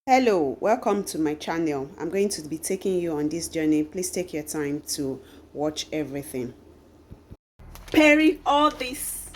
Hello, welcome to my channel. I'm going to be taking you on this journey. Please take your time to watch everything. Pairing all these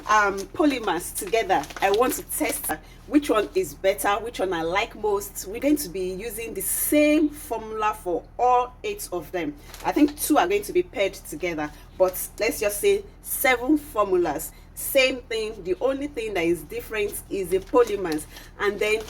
polymers together, I want to test which one is better, which one I like most. We're going to be using the same formula for all 8 of them. I think 2 are going to be paired together, but let's just say 7 formulas, same thing. The only thing that is different is the polymers, and then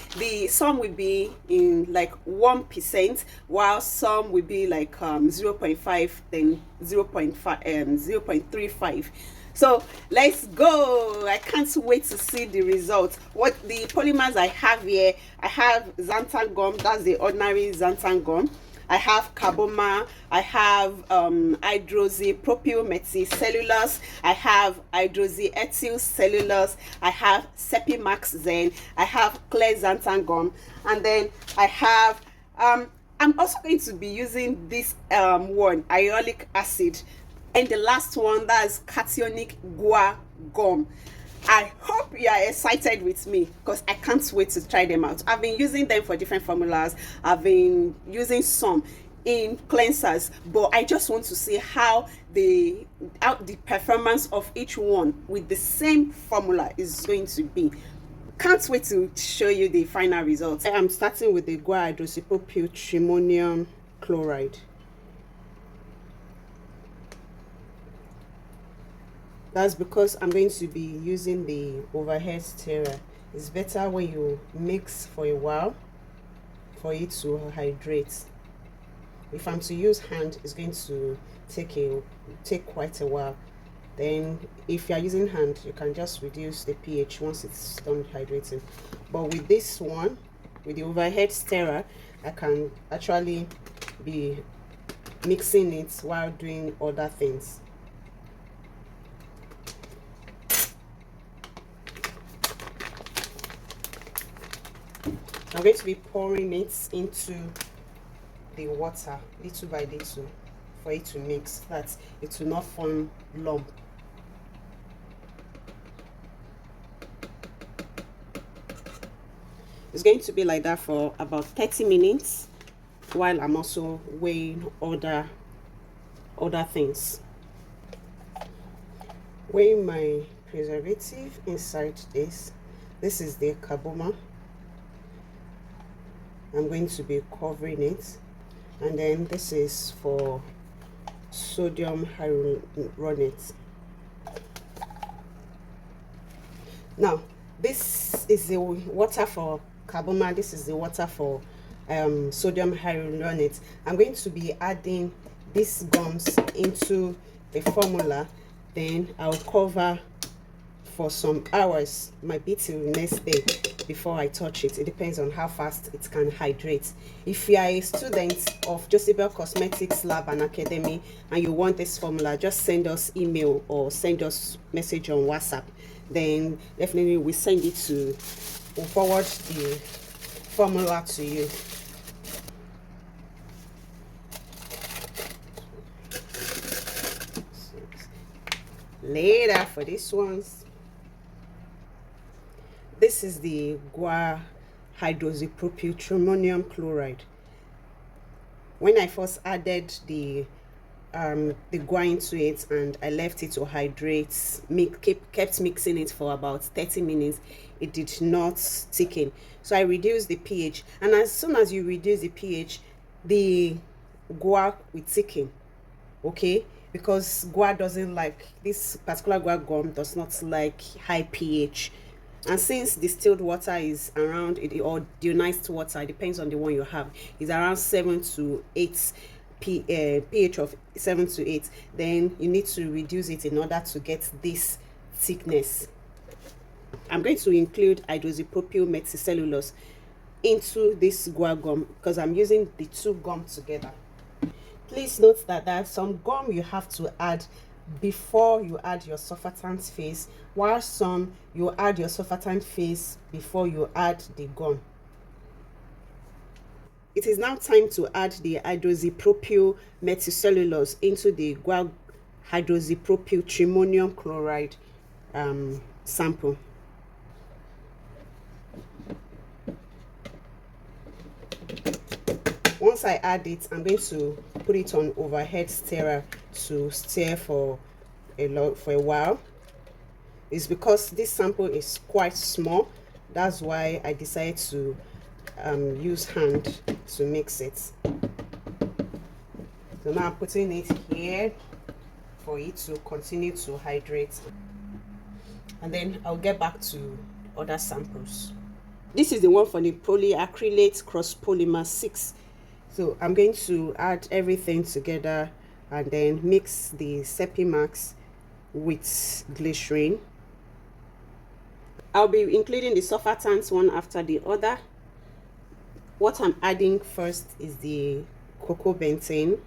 some will be in like 1%, while some will be like 0.5, then 0.5 0.35. So let's go. I can't wait to see the results. What the polymers I have here, I have xanthan gum. That's the ordinary xanthan gum. I have Carbomer, I have Hydroxypropyl Methylcellulose, I have Hydroxyethyl cellulose, I have Xanthan, I have clear xanthan gum, and then I have I'm also going to be using this one, hyaluronic acid, and the last one, that's cationic Guar gum. I hope you are excited with me because I can't wait to try them out. I've been using them for different formulas. I've been using some in cleansers, but I just want to see how the performance of each one with the same formula is going to be. Can't wait to show you the final results. I'm starting with the Guar hydroxypropyltrimonium chloride. That's because I'm going to be using the overhead stirrer. It's better when you mix for a while for it to hydrate. If I'm to use hand, it's going to take quite a while. Then if you're using hand, you can just reduce the pH once it's done hydrating. But with this one, with the overhead stirrer, I can actually be mixing it while doing other things. I'm going to be pouring it into the water little by little for it to mix, that it will not form lump. It's going to be like that for about 30 minutes while I'm also weighing other things. Weighing my preservative inside this. This is the Carbomer. I'm going to be covering it, and then this is for sodium hyaluronate. Now this is the water for Carbomer, this is the water for sodium hyaluronate. I'm going to be adding these gums into the formula, then I'll cover for some hours, might be till next day before I touch it. It depends on how fast it can hydrate. If you are a student of Josebel Cosmetics Lab and Academy and you want this formula, just send us email or send us message on WhatsApp. Then definitely we'll forward the formula to you. Later for this ones, this is the Guar hydroxypropyltrimonium chloride. When I first added the Guar into it and I left it to hydrate, kept mixing it for about 30 minutes, it did not thicken. So I reduced the pH, and as soon as you reduce the pH, the Guar will thicken. Okay, because Guar doesn't like, this particular Guar gum does not like high pH. And since distilled water is around, or deionized water, it depends on the one you have, is around 7 to 8 pH of 7 to 8, then you need to reduce it in order to get this thickness. I'm going to include hydroxypropyl methylcellulose into this Guar gum because I'm using the 2 gum together. Please note that some gum you have to add before you add your surfactant phase, while some you add your surfactant phase before you add the gum. It is now time to add the hydroxypropyl methylcellulose into the Guar hydroxypropyltrimonium chloride sample. Once I add it, I'm going to put it on overhead stirrer to stir for a while. It's because this sample is quite small, that's why I decided to use hand to mix it. So now I'm putting it here for it to continue to hydrate, and then I'll get back to other samples. This is the one for the Polyacrylate cross polymer 6. So I'm going to add everything together and then mix the Sepimax with glycerin. I'll be including the surfactants one after the other. What I'm adding first is the cocoa benzene.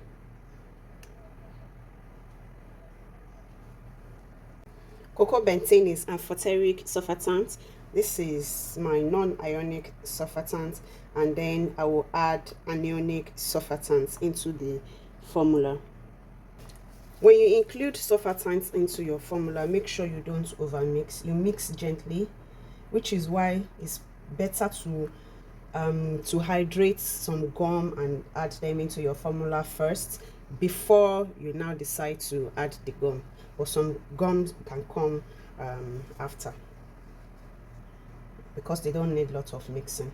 Cocoa benzene is amphoteric surfactant. This is my non-ionic surfactant, and then I will add anionic surfactants into the formula. When you include surfactants into your formula, make sure you don't overmix. You mix gently, which is why it's better to hydrate some gum and add them into your formula first before you now decide to add the gum, or some gums can come after, because they don't need lots of mixing.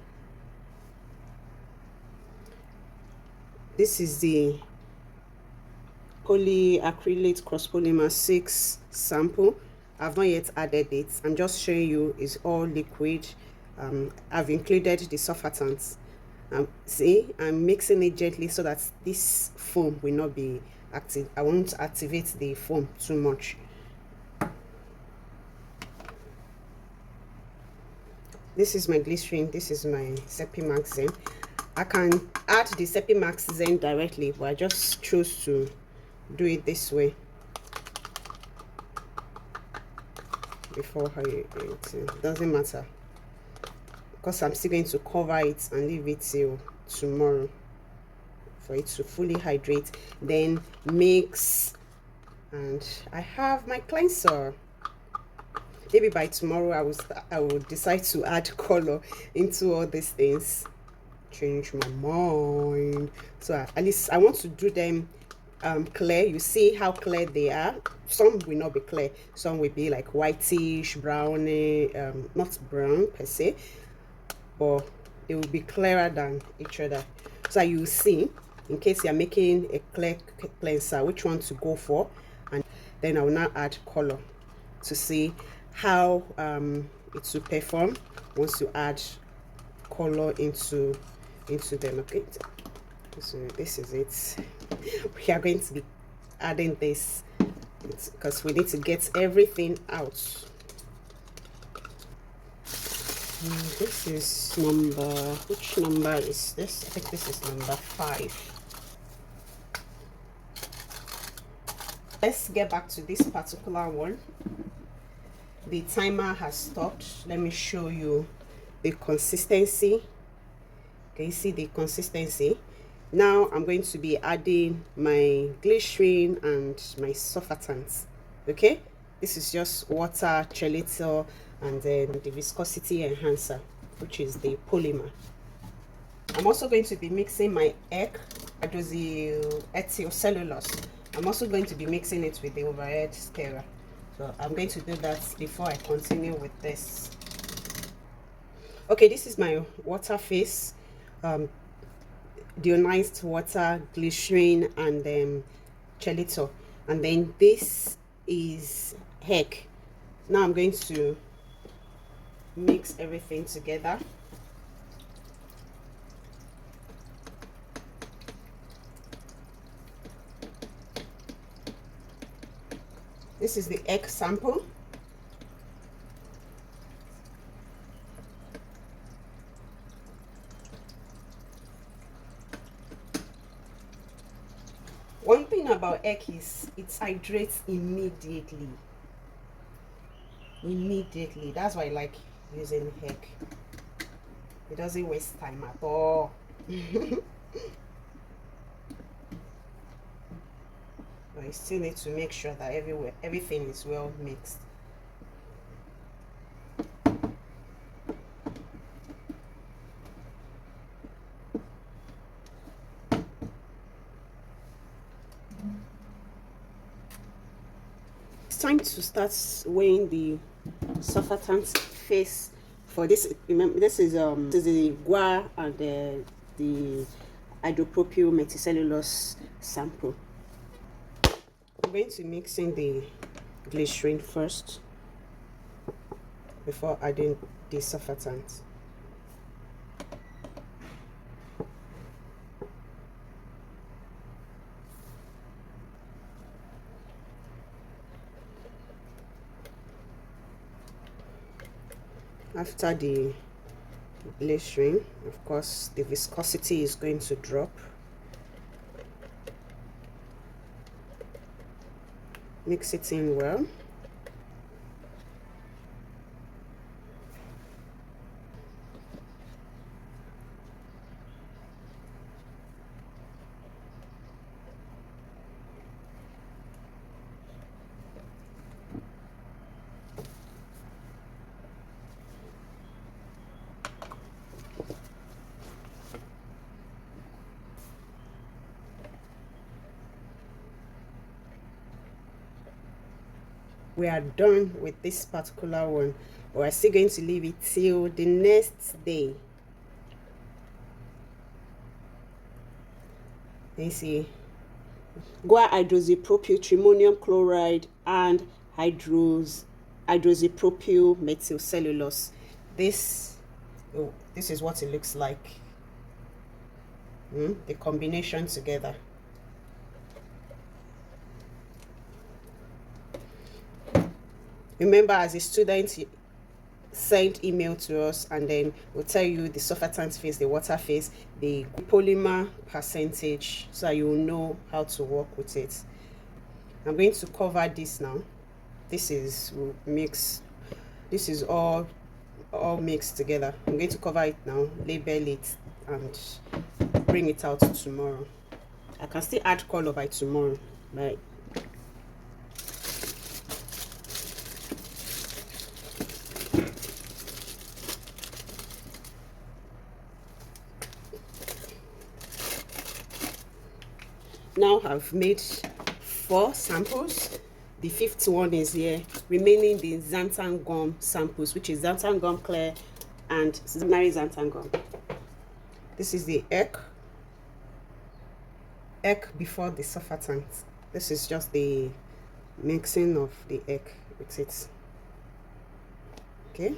This is the Polyacrylate cross polymer 6 sample. I've not yet added it. I'm just showing you it's all liquid. I've included the surfactants. See, I'm mixing it gently so that this foam will not be active. I won't activate the foam too much. This is my glycerin. This is my Sepimax Zen. I can add the Sepimax Zen directly, but I just chose to do it this way before it doesn't matter, because I'm still going to cover it and leave it till tomorrow for it to fully hydrate, then mix. And I have my cleanser. Maybe by tomorrow I will decide to add color into all these things. Change my mind. So at least I want to do them clear. You see how clear they are. Some will not be clear, some will be like whitish, browny, not brown per se, but they will be clearer than each other. So you see, in case you're making a clear cleanser, which one to go for. And then I will now add color to see how it will perform once you add color into them. Okay, so this is it. We are going to be adding this because we need to get everything out. This is which number is this? I think this is number 5. Let's get back to this particular one. The timer has stopped. Let me show you the consistency. Can you see the consistency? Now I'm going to be adding my glycerin and my surfactants. Okay, this is just water, cellulose, and then the viscosity enhancer, which is the polymer. I'm also going to be mixing my egg, hydroxyethyl cellulose. I'm also going to be mixing it with the overhead stirrer. So I'm going to do that before I continue with this. Okay, this is my water phase. Deionized water, glycerin, and cellulose, and then this is egg. Now I'm going to mix everything together. This is the egg sample. One thing about egg is it hydrates immediately. That's why I like using egg. It doesn't waste time at all. But you still need to make sure that everything is well mixed. time to start weighing the surfactant phase for this. Remember, this is the Guar and the Hydroxypropyl Methylcellulose sample. I'm going to mix in the glycerin first before adding the surfactant. After the glycerin, of course, the viscosity is going to drop. Mix it in well. We are done with this particular one. We're still going to leave it till the next day. You see, Guar hydroxypropyltrimonium chloride and hydroxypropyl methylcellulose. This is what it looks like. The combination together. Remember, as a student, send email to us and then we'll tell you the surfactant phase, the water phase, the polymer percentage, so you will know how to work with it. I'm going to cover this now. This is all mixed together. I'm going to cover it now, label it, and bring it out tomorrow. I can still add color by tomorrow, right? Now I've made 4 samples. The 5th one is here, remaining the xanthan gum samples, which is xanthan gum clear and ordinary xanthan gum. This is the egg before the surfactant. This is just the mixing of the egg with it. Okay,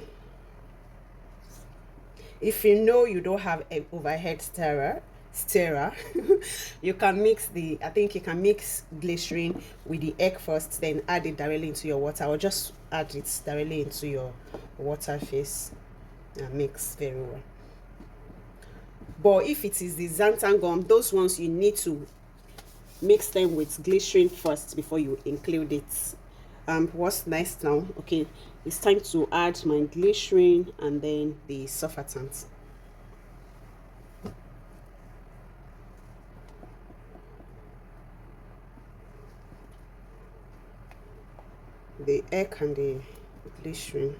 if you know you don't have an overhead stirrer, you can mix I think you can mix glycerin with the egg first, then add it directly into your water, or just add it directly into your water phase and mix very well. But if it is the xanthan gum, those ones you need to mix them with glycerin first before you include it. What's next now? Okay, it's time to add my glycerin and then the surfactant. The egg and the glycerin.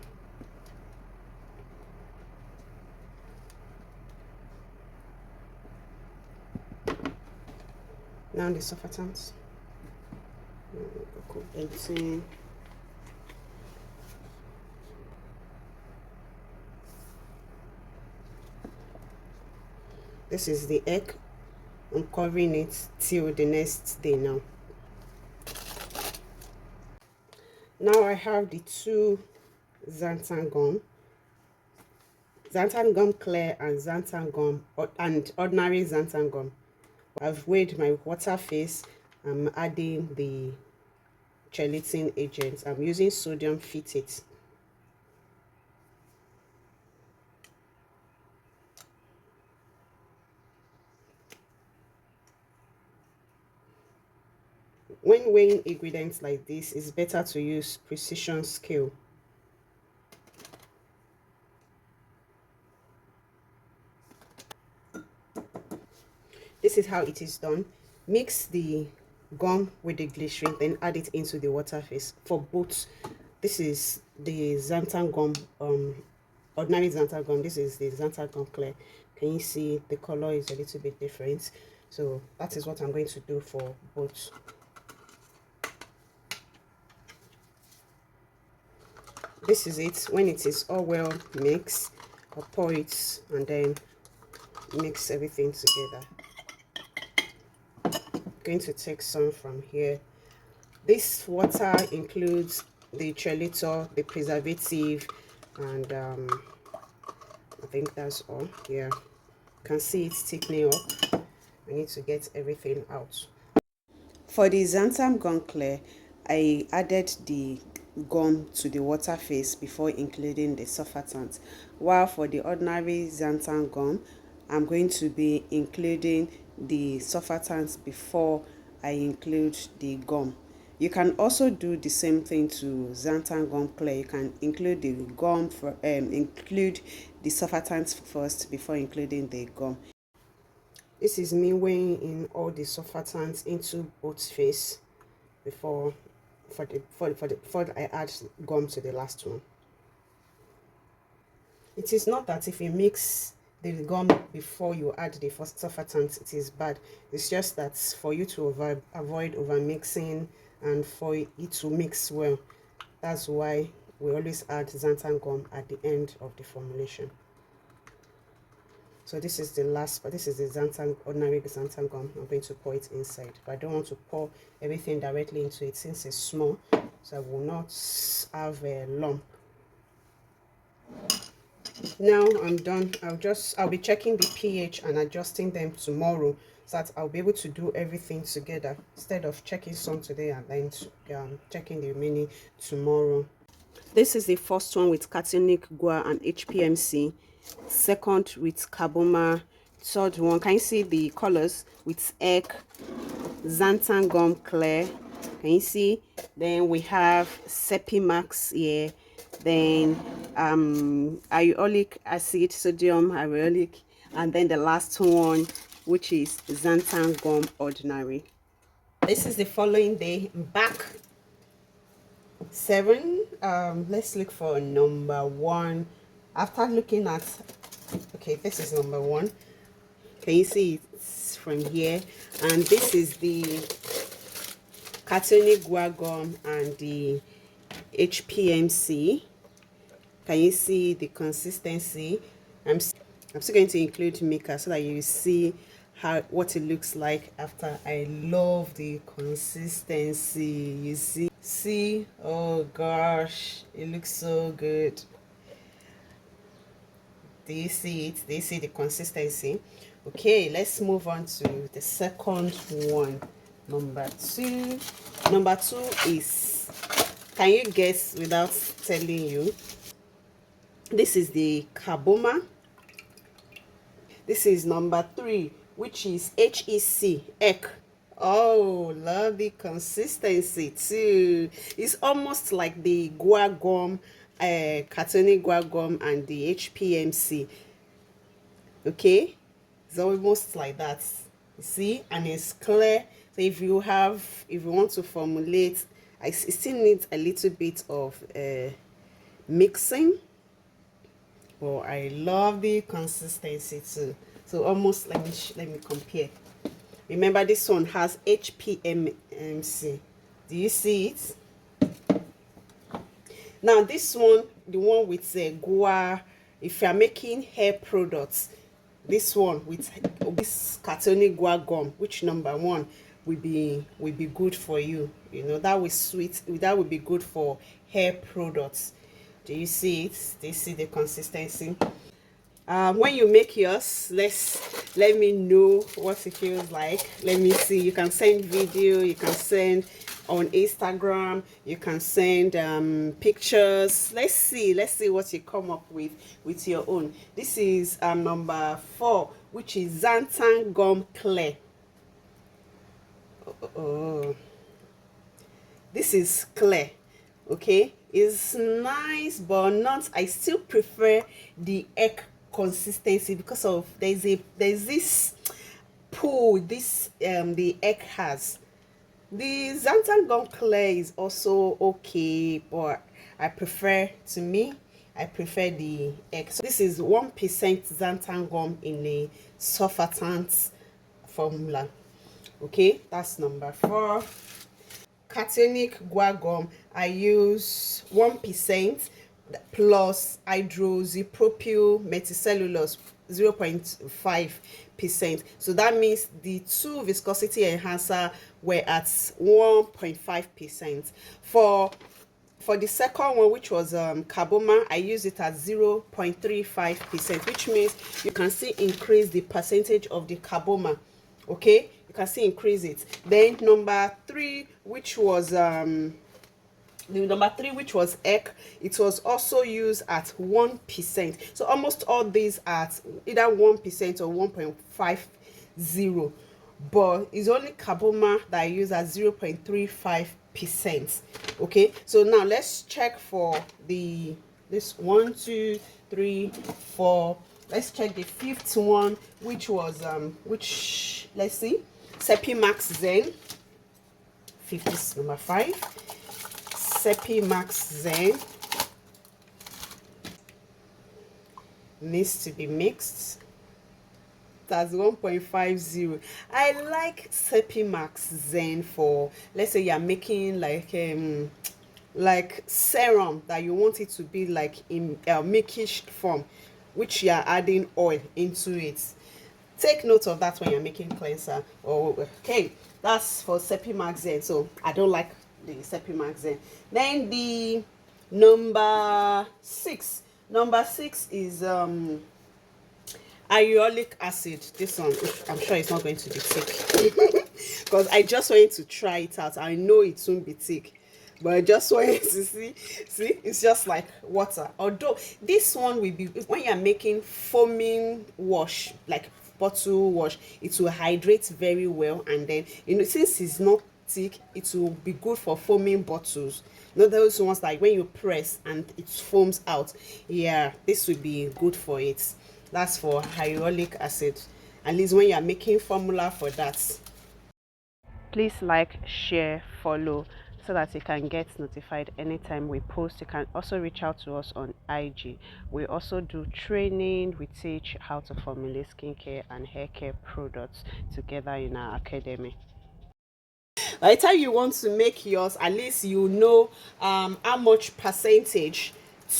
Now the surfactant. This is the egg. I'm covering it till the next day now. Now I have the 2 xanthan gum clear and xanthan gum and ordinary xanthan gum. I've weighed my water phase. I'm adding the gelatin agent. I'm using sodium phytate. When weighing ingredients like this, it's better to use precision scale. This is how it is done. Mix the gum with the glycerin, then add it into the water phase for both. This is the xanthan gum, ordinary xanthan gum. This is the xanthan gum clear. Can you see the color is a little bit different? So that is what I'm going to do for both. this is it. When it is all well mixed, I'll pour it and then mix everything together. I'm going to take some from here. This water includes the chelator, the preservative, and I think that's all. Yeah, you can see it's thickening up. I need to get everything out. For the xanthan gum clear, I added the gum to the water phase before including the surfactant, while for the ordinary xanthan gum, I'm going to be including the surfactant before I include the gum. You can also do the same thing to xanthan gum clear. You can include the gum for include the surfactant first before including the gum. This is me weighing in all the surfactants into both phase before I add gum to the last one. It is not that if you mix the gum before you add the first surfactant, it is bad. It's just that for you to avoid over mixing and for it to mix well. That's why we always add xanthan gum at the end of the formulation. So this is the last, but this is the xanthan, ordinary xanthan gum. I'm going to pour it inside, but I don't want to pour everything directly into it since it's small, so I will not have a lump. Now I'm done. I'll be checking the pH and adjusting them tomorrow, so that I'll be able to do everything together instead of checking some today and then checking the remaining tomorrow. This is the first one with cationic Guar and HPMC. Second with Carbomer. Third one, can you see the colors with egg, xanthan gum clear? Can you see? Then we have Sepimax here. Then hyaluronic acid, sodium hyaluronic, and then the last one, which is xanthan gum ordinary. This is the following day. Back 7. Let's look for number 1. After looking at, okay, this is number 1. Can you see it's from here? And this is the cationic Guar gum and the HPMC. Can you see the consistency? I'm still going to include maker so that you see what it looks like after. I love the consistency. You see, oh gosh, it looks so good. Do you see it? Do you see the consistency? Okay, let's move on to the second one. Number 2. Number 2 is, can you guess without telling you? This is the Carbomer. This is number 3, which is HEC. Oh, love the consistency too. It's almost like the Guar gum, cationic Guar gum and the HPMC. Okay, it's almost like that. You see, and it's clear. So if you want to formulate, it still needs a little bit of mixing. But I love the consistency too. So almost, let me compare. Remember, this one has HPMC. Do you see it? Now this one, the one with Guar, if you are making hair products, this one with this cationic Guar gum, which number 1 will be good for you. You know, that will be good for hair products. Do you see it? Do you see the consistency? When you make yours, let me know what it feels like. Let me see. You can send video, you can send on Instagram, you can send pictures. Let's see what you come up with your own. This is number 4, which is xanthan gum clear. This is clear. Okay, it's nice, but not, I still prefer the egg consistency because of there's this pull this the egg has. The xanthan gum clear is also okay, but I prefer the egg. So this is 1% xanthan gum in a surfactant formula. Okay, that's number 4. Cationic Guar gum, I use 1%, plus hydroxypropyl methylcellulose 0.5%. So that means the two viscosity enhancer were at 1.5%. For the second one, which was Carbomer, I use it at 0.35%, which means you can see increase the percentage of the Carbomer. Okay, you can see increase it. Then number 3, which was egg, it was also used at 1%. So almost all these at either 1% or 1.50, but it's only Carbomer that I use at 0.35%. Okay, so now let's check for this 1, 2, 3, 4. Let's check the 5th one, which was let's see, Sepimax Zen. 5th is number 5. Sepimax Zen needs to be mixed. That's 1.50. I like Sepimax Zen for, let's say you're making like serum that you want it to be like in a milkish form, which you are adding oil into it. Take note of that when you're making cleanser. Okay, that's for Sepimax Zen. So I don't like the Sepimax Zen. Then the number 6 is hyaluronic acid. This one, I'm sure it's not going to be thick because I just wanted to try it out. I know it won't be thick, but I just wanted to see it's just like water. Although this one will be, when you're making foaming wash, like bottle wash, it will hydrate very well, and then since it's not thick, it will be good for foaming bottles. Not those ones like when you press and it foams out. Yeah, this would be good for it. That's for hyaluronic acid, at least when you're making formula for that. Please like, share, follow, so that you can get notified anytime we post. You can also reach out to us on IG. We also do training. We teach how to formulate skincare and hair care products together in our academy. By the time you want to make yours, at least you know how much percentage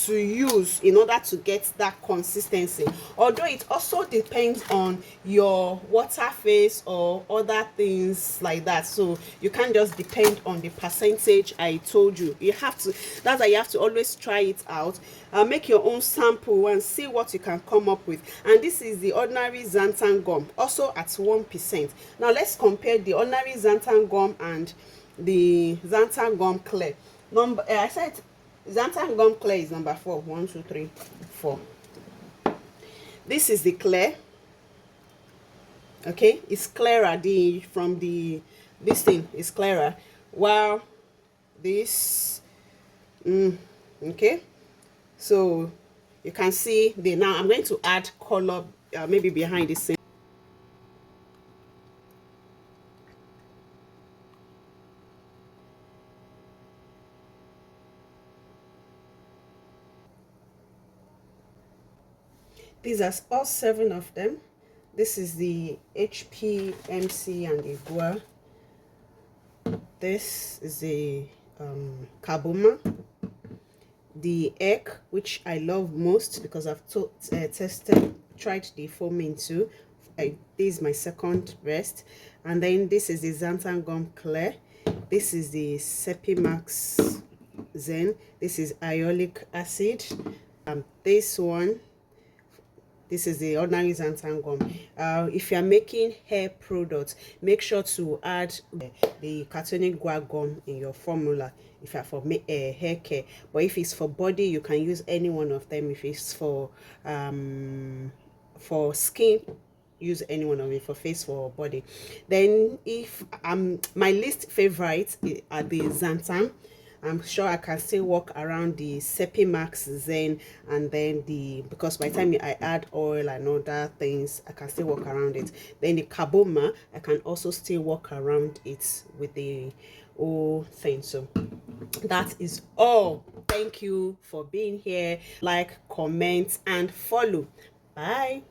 to use in order to get that consistency. Although it also depends on your water phase or other things like that, so you can't just depend on the percentage I told you. You have to, that's why you have to always try it out, make your own sample and see what you can come up with. And this is the ordinary xanthan gum, also at 1%. Now let's compare the ordinary xanthan gum and the xanthan gum clear. I said xanthan gum clear is number 4. 1, 2, 3, 4. This is the clear. Okay, it's clearer. This thing is clearer, while this okay, so you can see now I'm going to add color maybe behind the scene. These are all 7 of them. This is the HPMC and the Guar. This is the Carbomer. The egg, which I love most because I've tried the foaming too. This is my second best. And then this is the xanthan gum clear. This is the Sepimax Zen. This is hyaluronic acid. This is the ordinary xanthan gum. If you're making hair products, make sure to add the cartonic Guar gum in your formula if you're for hair care. But if it's for body, you can use any one of them. If it's for skin, use any one of it. For face, for body. Then if my least favorite are the xanthan. I'm sure I can still walk around the Sepimax Zen, and then because by the time I add oil and other things, I can still walk around it. Then the Carbomer, I can also still walk around it with the whole thing. So that is all. Thank you for being here. Like, comment, and follow. Bye.